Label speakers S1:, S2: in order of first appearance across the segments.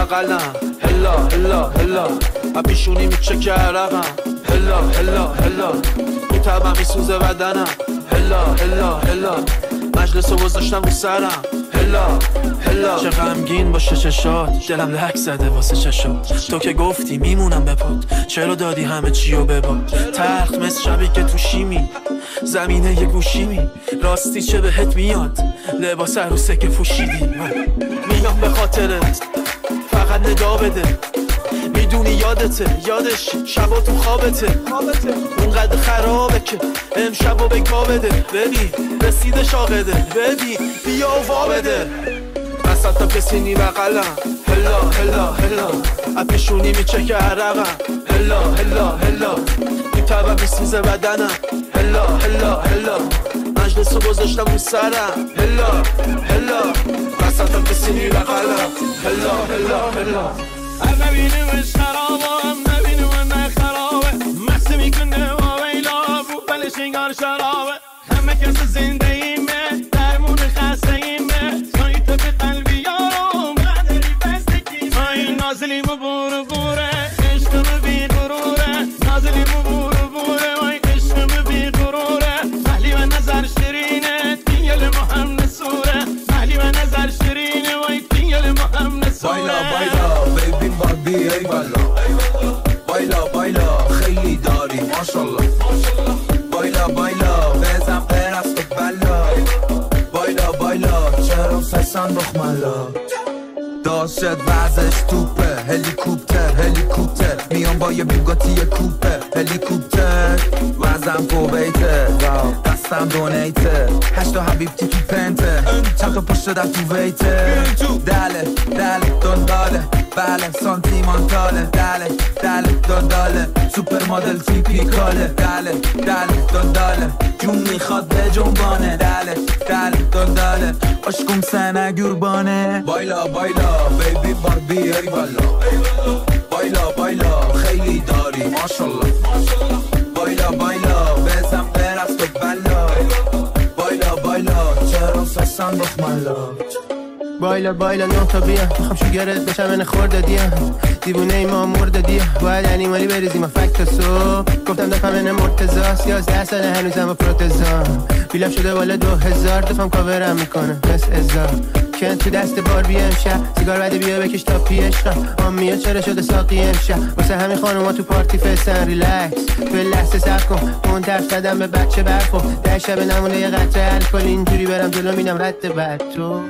S1: بغلم هلا هلا هلا پیشونی میچکه عرقم هلا هلا هلا میتبم میسوزه بدنم هلا هلا هلا مجلس رو گذاشتم رو سرم هلا هلا چه غمگین باشه چشات دلم لک زده واسه چشات تو که گفتی میمونم به پات چرا دادی همه چیو بباد تلخ مثل شبی که تو شیمی زمینه یه گوشیمی راستی چه بهت میاد لباس عروسه که پوشیدی میام به خاطرت فقط ندا بده میدونی یادته یادش شبا تو خوابته اونقدر خرابه که امشبا به گا بده ببین رسیده شاقده ببین بیا و وا بده وسط تا پسینی بغلم هلا هلا هلا اپیشونی میچکه عرقم هلا هلا هلا میتبم میسوزه بدنم هلا هلا هلا مجلس رو گذاشتم رو سرم هلا هلا وسط تا پسینی بغلم هلا هلا هلا
S2: نبینم شرابم نبینم من خرابه مست میکنه و ویلا بو بلش انگار شرابه همه کس زنده ایمه درمون خسته ایمه سایت به قلبی یارم قدری بستگی مای نازلی مبور بوره عشقم بی غروره نازلی مبور بوره وای عشقم بی غروره محلی و نظر شیرینه دیل مهم نسوره محلی و نظر شیرینه وای دیل مهم نسوره
S3: بایلا بایلا بیبی باربی ای والا بایلا بایلا خیلی داری ماشالله بایلا بایلا بزن برس و بلا بایلا بایلا چرا فسان بخمالا داشت وزش توپه هلیکوپتر میام با یه بیگاتی کوپه هلیکوپتر وزم کوبیته دستم دونیته 8 حبیبتی تو پنته چند تا پشت در تو ویته دله دنداله بله سانتیمانتاله دله دنداله سوپر مدل تیپیکاله دله دنداله جون میخواد به جنبانه دله دنداله عشقم سنه گربانه بایلا بیبی باربی ای والا بایلا بایلا خیلی داری ماشالله بایلا بایلا بزن برس و بلا بایلا چرا فسان بخمالا
S4: بایلا نه تا بیا میخوام شوگرت بشم من خورده دیا دیوونه ای ما مرده دیا باید انیمالی بریزیم و فکتاسو گفتم دفعه من مرتزاست 11 ساله هنوزم با پروتزا بیلم شده بالا 2000 دفعم کاورم میکنه مثل ازار کن تو دست باربی امشب سیگار بعد بیا بکش تا پیشم آمیا چرا شده ساقی امشب واسه همین خانوما تو پارتی فستن ریلکس به لحظه صبر کن اون طرف زدم به بچه برفو 10 شب نمونه یه قطره الکل اینجوری برم جلو میدم رد بر تو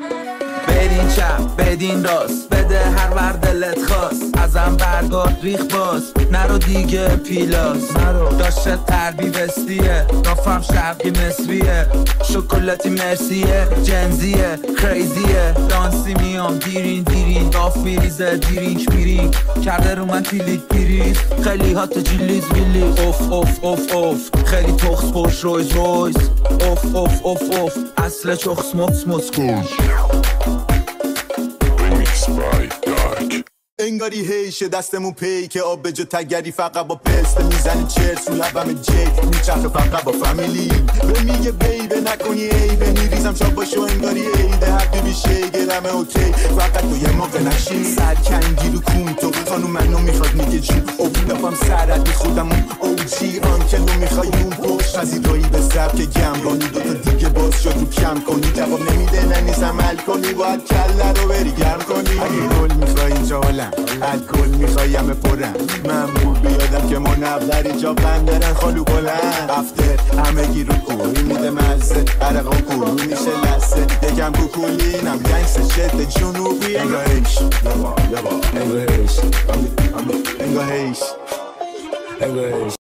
S3: بدین چپ بدین راست بده هر ور دلت خواست ازم برگار ریخ باز نرو دیگه پیلاس نرو داشته تربی وستیه رافم شرقی مصریه شکلاتی مرسیه جنزیه کریزیه دانسی میام دیرین داف میریزه دیرینچ میرین کرده رو من پیریز خیلی هات جیلیز ویلیز اوف خیلی تخص پوش رویز اوف اصل چخص مخص کن
S5: انگاری هیشه دستمون پی که آب به جو تگری فقط با پسته میزنی چرس رو لبم جی میچرخه فقط با فامیلی به میگه بیبه نکنی عیبه میریزم شاب باشو انگاری عیده حقی بیشه گرمه اوکی فقط تو یه موقع نشی سرکنگی رو کون تو خانوم منو میخواد میگه جون دفعم سرد خودم اوجی آنکلو میخوای اون پشت پذیرایی به سبک گمرانی دوتا دیگه باز شد رو کم کنی جواب نمیده ننیز عمل کنی باید کله رو بری گرم کنی اگه گل میخوای اینجا حالم الکل میخوای همه پرم من بود بیادم که ما نبلری جا بندرن خالو بلند افتر همه گیرو کوی میده مزه عرقا پرو میشه لسه یکم کوکولینم گنگس شد جنوبی انگاهیش انگاهیش